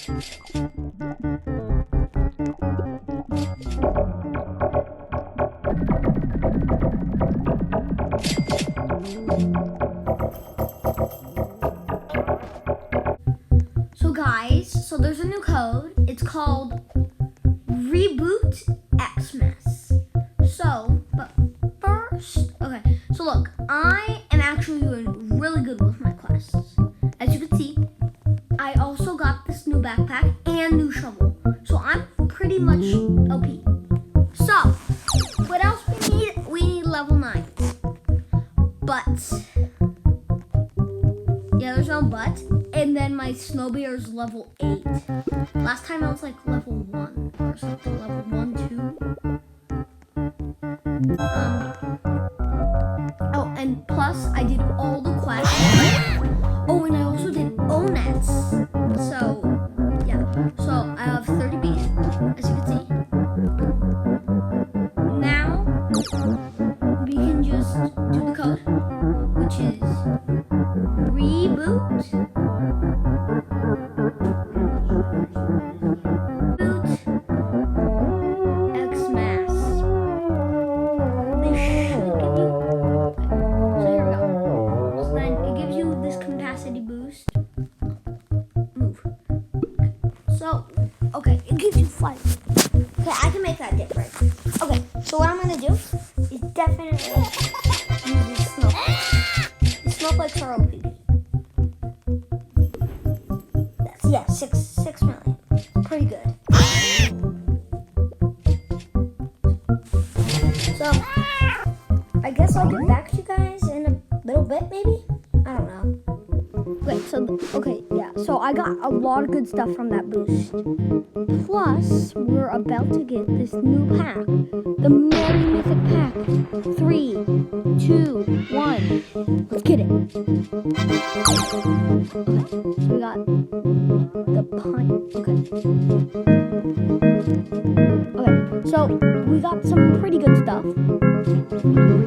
So guys, there's a new code. It's called Reboot Xmas. But first, okay. So look, I am actually doing really good with my classes. As you can see, I also got this new backpack and new shovel. So I'm pretty much OP. So, what else we need? We need level 9. But, yeah, there's no but. And then my snow bear is level 8. Last time I was like level 1 or something, level 1, 2. Oh, and plus I did all the quests. Oh, and I also did ONETs. So, yeah. So I have 30 bees, as you can see. Now, we can just do the code, which is reboot. Okay, it gives you flight. Okay, I can make that different. Okay, so what I'm gonna do is definitely use these snowflakes. The snowflakes are OP. That's 6 million. Pretty good. So I guess I'll get back to you guys in a little bit, maybe. I don't know. So I got a lot of good stuff from that boost. Plus, we're about to get this new pack, the Merry Mythic Pack. 3, 2, 1, let's get it. Okay, so we got the pine. Okay, so we got some pretty good stuff.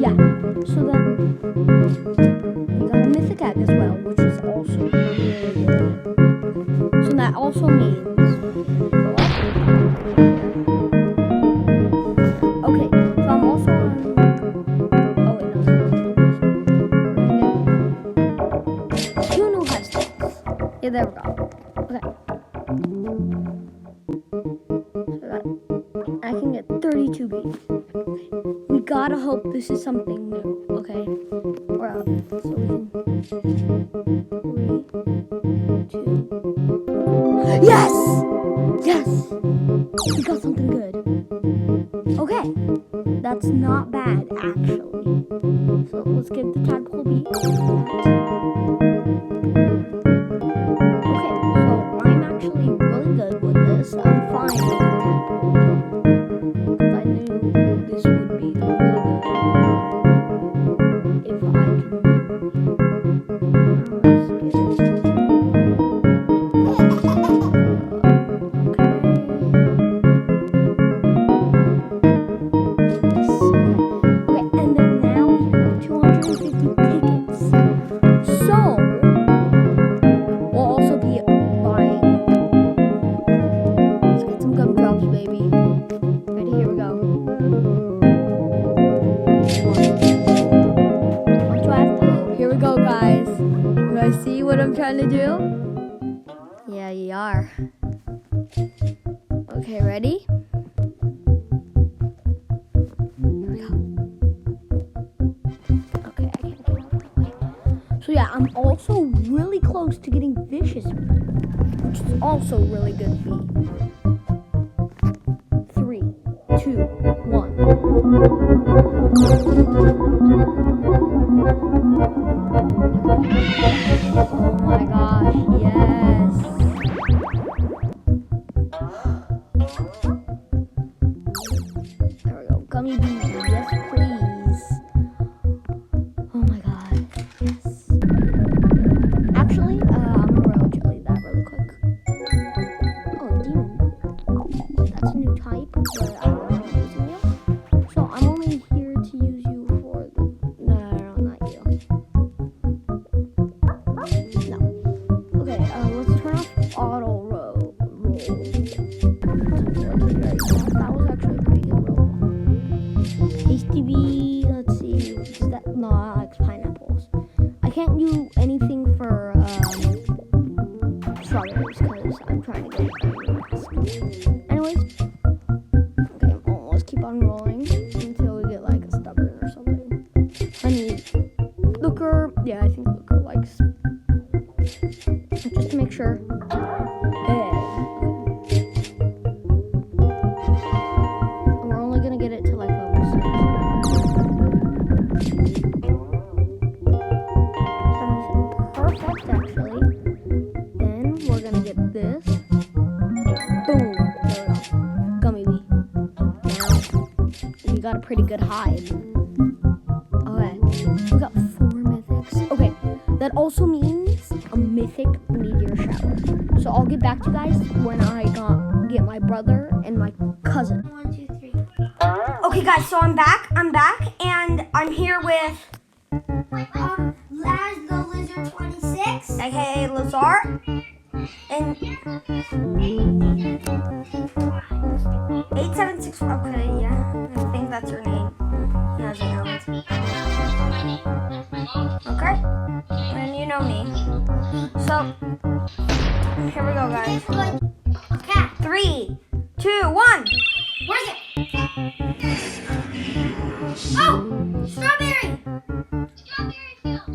Yeah, so then we got a Mythic Egg as well, which is also really good. So that also means okay, so I'm also on. Oh wait, no. 2 new hashtags. Yeah, there we go. Okay. So I can get 32 bees. Okay. We gotta hope this is something new. Okay. So we can 3, 2. Yes! Yes! We got something good. Okay. That's not bad, actually. So let's give the tadpole bee. Okay, so I'm actually really good with this. I'm fine with the tadpole bee. Because I knew this would be really good. If I can. See what I'm trying to do? Yeah, you are. Okay, ready? Here we go. Okay, I can't get out of the way. So yeah, I'm also really close to getting Vicious Bee, which is also really good bee. 3, 2, 1. Oh my gosh, yes. There we go. Gummy bees, yes please. Oh my god, yes. Actually, I'm gonna royal jelly that really quick. Oh, demon. That's a new type, but I don't know how to use it yet. So I'm only here to use you for the No, I like pineapples. I can't do anything for strawberries because I'm trying to get it. Anyways, okay, let's keep on rolling until we get like a stubborn or something. I need Looker. Yeah, I think Looker likes. Just to make sure. We're only gonna get it to like level 6. Perfect, actually. Then we're gonna get this. Boom. There we go. Gummy bee. Now we got a pretty good hide. Okay, we got 4 mythics. Okay, that also means a mythic meteor shower. So I'll get back to you guys when I get my brother and my cousin. 1, 2, 3. Okay, guys, so I'm back, and I'm here with Laz the Lizard 26. aka Lazar, and 876. Okay, yeah, I think that's her name. He hasn't known. Okay, and you know me. So here we go, guys. Okay. 3, 2, 1. Where's it? Oh! Strawberry! Strawberry field.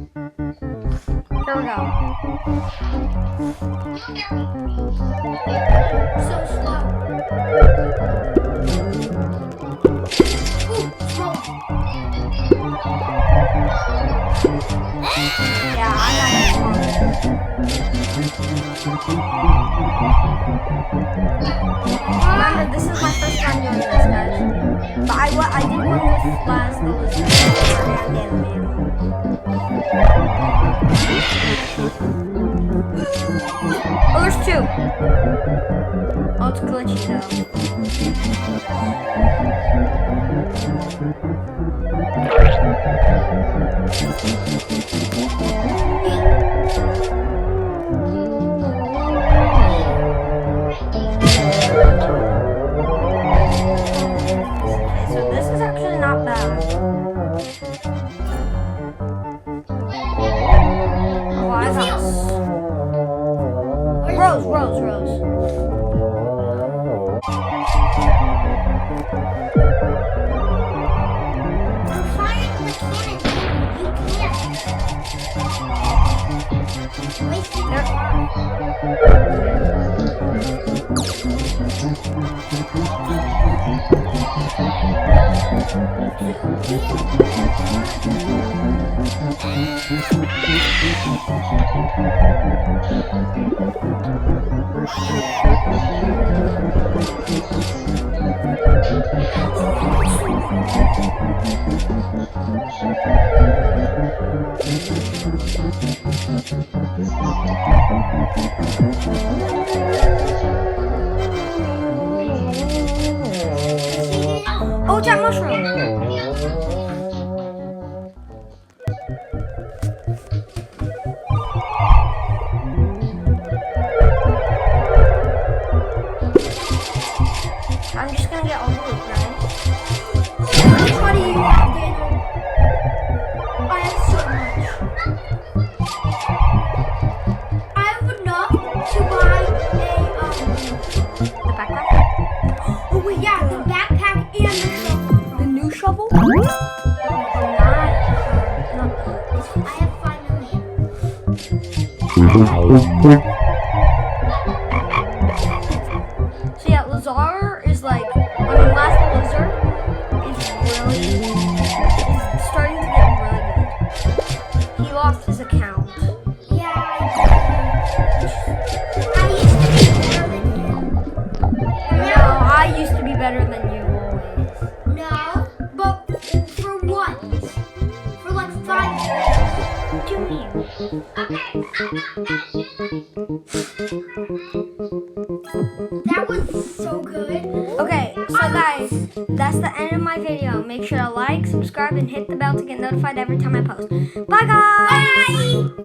Here we go. So slow. Ooh, slow. Yeah, I'm not that smart. Remember, this is my first time doing this, guys. But I did one with Laz the Lizard and Animal. Oh, there's 2. Oh, it's glitchy Okay, so this is actually not bad. Oh, I got Rose. I'm firing the cannon. You can't. Wasting your Oh, giant mushroom. I'm just gonna get all the loot, guys. What do you have, Daniel? I have so much. I have enough to buy The backpack. oh wait, yeah, the backpack and the shovel. The new shovel? I have 5 million. So yeah, Lazar is like, Laz the Lizard is starting to get really good. He lost his account. Yeah, I used to be better than him. No, I used to be better than you always. No, but for once. For like 5 years. What do you mean? That was so good. Okay, so guys, that's the end of my video. Make sure to like, subscribe, and hit the bell to get notified every time I post. Bye, guys! Bye!